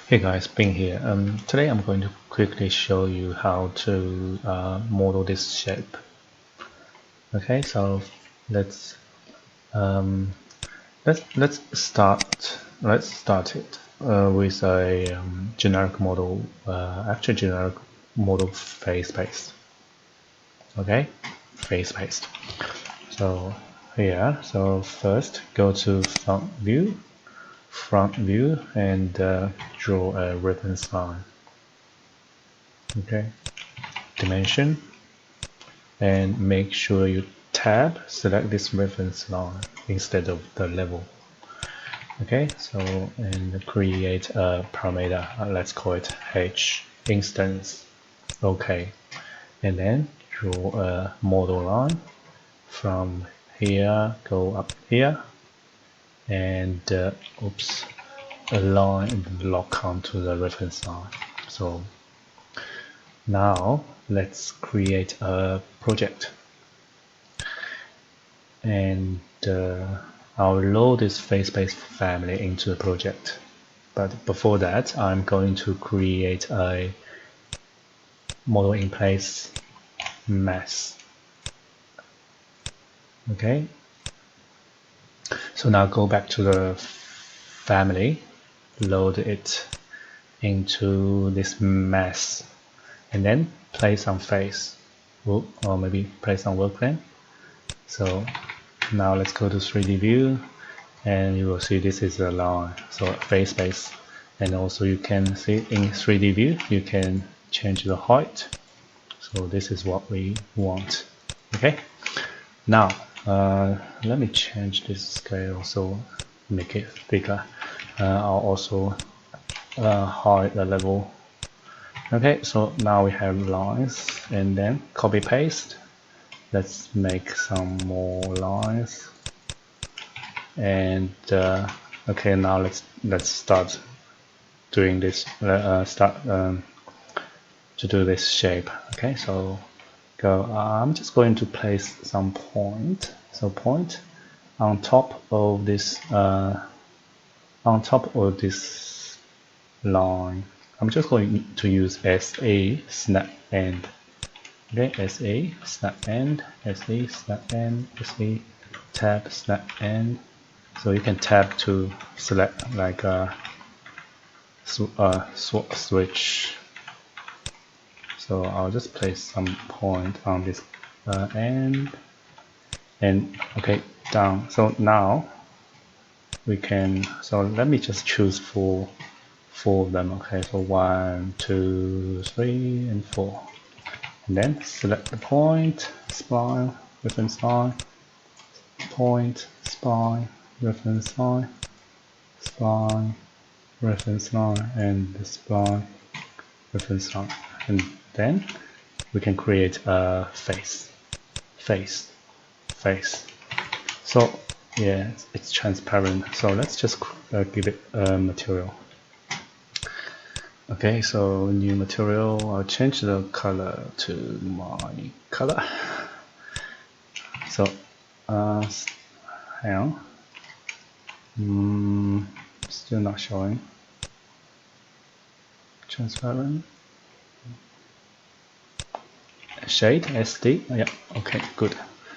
Hey guys, Bing here. Today I'm going to quickly show you how to model this shape. Okay, so let's um, let's start it with a generic model, actually generic model face based. Okay, face based. So here, so first go to front view, and draw a reference line. Okay, dimension, and make sure you select this reference line instead of the level. Okay, so and create a parameter, let's call it h instance. Okay, and then draw a model line from here, go up here, and align the lock onto the reference line. So now let's create a project, and I'll load this face-based family into the project. But before that, I'm going to create a model in place mess. Okay, so now go back to the family, load it into this mess, and then place on face, or maybe place on work plane. So now let's go to 3D view, and you will see this is a line, so face base. And also you can see in 3D view you can change the height, so this is what we want. Okay, now let me change this scale so make it bigger. I'll also hide the level. Okay, so now we have lines, and then copy paste. Let's make some more lines, and okay, now let's start doing this. To do this shape. Okay, so go. I'm just going to place some point. So point on top of this line. I'm just going to use SA snap end. Okay, SA snap end, SA snap end, SA tab snap end. So you can tab to select like a switch. So I'll just place some point on this end, and okay, down. So now we can, so let me just choose four of them. Okay, so 1, 2, 3, and 4, and then select the point, spline, reference line, point, spline, reference line, spline, reference line, and the spline, reference line, and then we can create a face. So yeah, it's transparent, so let's just give it a material. Okay, so new material, I'll change the color to my color. So hang on, still not showing. Transparent shade SD. Yeah, okay, good.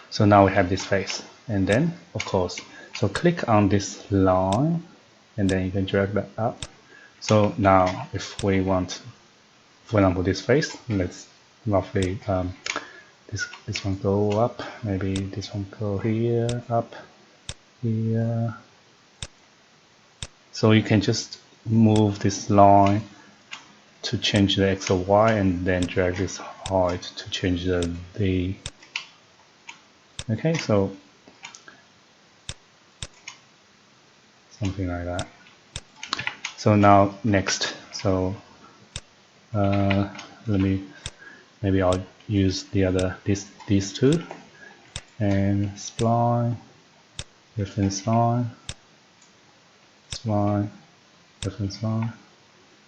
So now we have this face, and then of course, so click on this line, and then you can drag that up. So now if we want, for example, this face, let's roughly this one go up, maybe this one go here, up here. So you can just move this line to change the X or Y, and then drag this height to change the V. Okay, so something like that. So now next, so maybe I'll use these two, and spline, reference line, spline, reference line,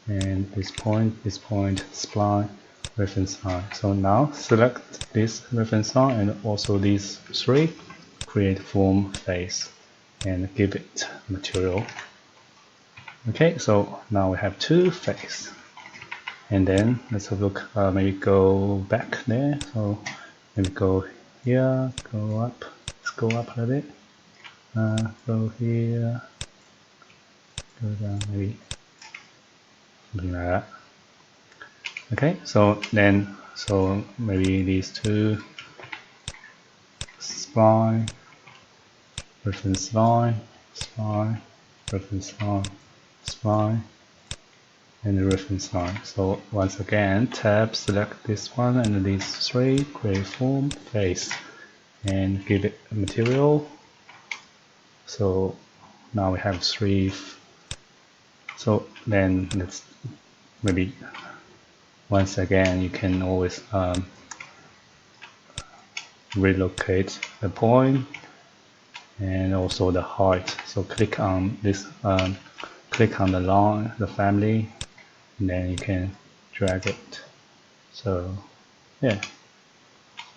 and this point, spline, reference line. So now select this reference line and also these three, create form face, and give it material. Okay, so now we have two faces. And then let's have a look, maybe go back there. So maybe go here, go up, let's go up a little bit. Go here, go down, maybe something like that. Okay, so then, so maybe these two spline, reference line, spline, reference line, spline, and the reference line. So once again, tab, select this one and these three, create form, face, and give it a material. So now we have three. So then let's maybe once again you can always relocate the point and also the height. So click on this, click on the line, the family, and then you can drag it. So yeah,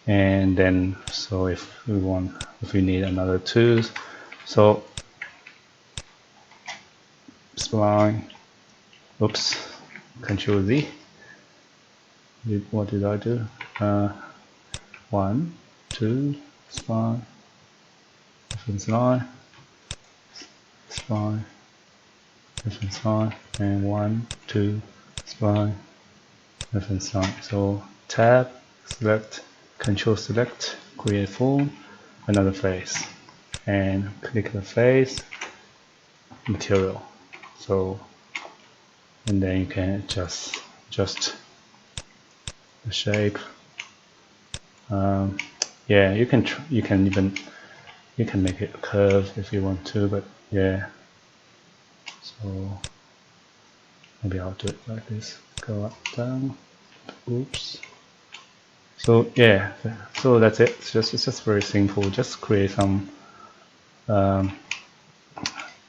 and then so if we need another two, so spline, oops, Control Z. What did I do? 1, 2, spline, reference line, spline, reference line, and 1, 2, spline, reference line. So tab, select, Control select, create form, another face, and click the face, material. So and then you can adjust the shape. Yeah, you can make it a curve if you want to, but yeah. So maybe I'll do it like this. Go up, down. Oops. So yeah, so that's it. It's just very simple. Just create some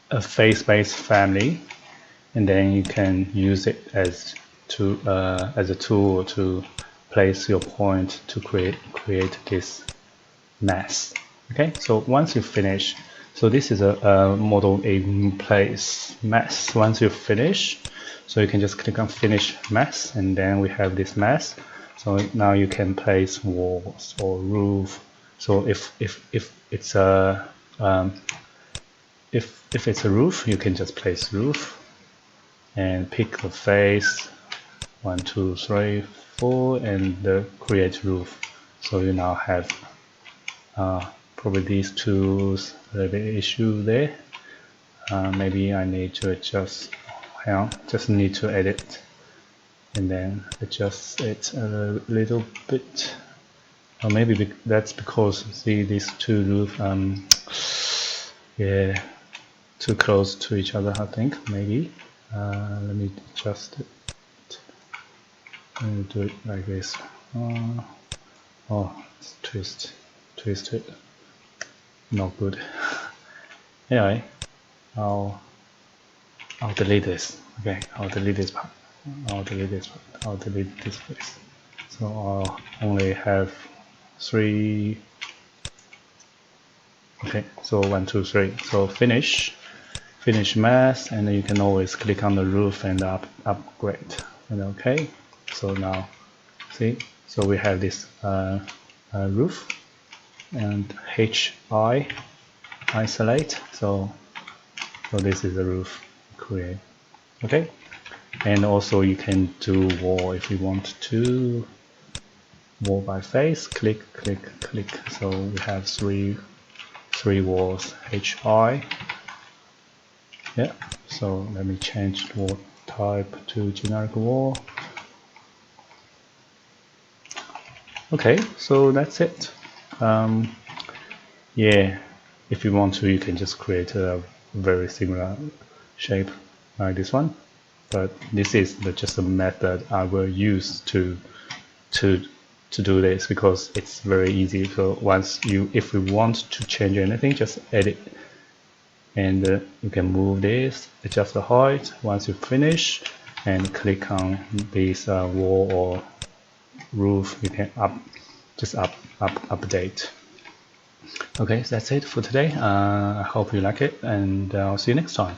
a face-based family, and then you can use it as a tool to place your point to create this mass. Okay, so once you finish, so this is a model in place mass. Once you finish, so you can just click on finish mass, and then we have this mass. So now you can place walls or roof. So if it's a if it's a roof, you can just place roof and pick the face 1, 2, 3, 4, and create roof. So you now have probably these two the issue there. Maybe I need to adjust. Hang on, just need to edit and then adjust it a little bit. Or maybe that's because see these two roof yeah, too close to each other. I think maybe let me adjust it. Let me do it like this. Oh, it's twist it. Not good. Anyway, I'll delete this. Okay, I'll delete this part. I'll delete this part. I'll delete this place. So I'll only have 3. Okay, so 1, 2, 3. So finish mass, and then you can always click on the roof and upgrade. And okay, so now see, so we have this roof and HI isolate. So this is the roof create. Okay, and also you can do wall if you want to. Wall by face, click. So we have three walls, HI. Yeah, so let me change wall type to generic wall. Okay, so that's it. Yeah, if you want to, you can just create a very similar shape like this one, but this is just a method I will use to do this because it's very easy. So if we want to change anything, just edit, and you can move this, adjust the height once you finish, and click on this wall or roof. You can update. Okay, so that's it for today. I hope you like it, and I'll see you next time.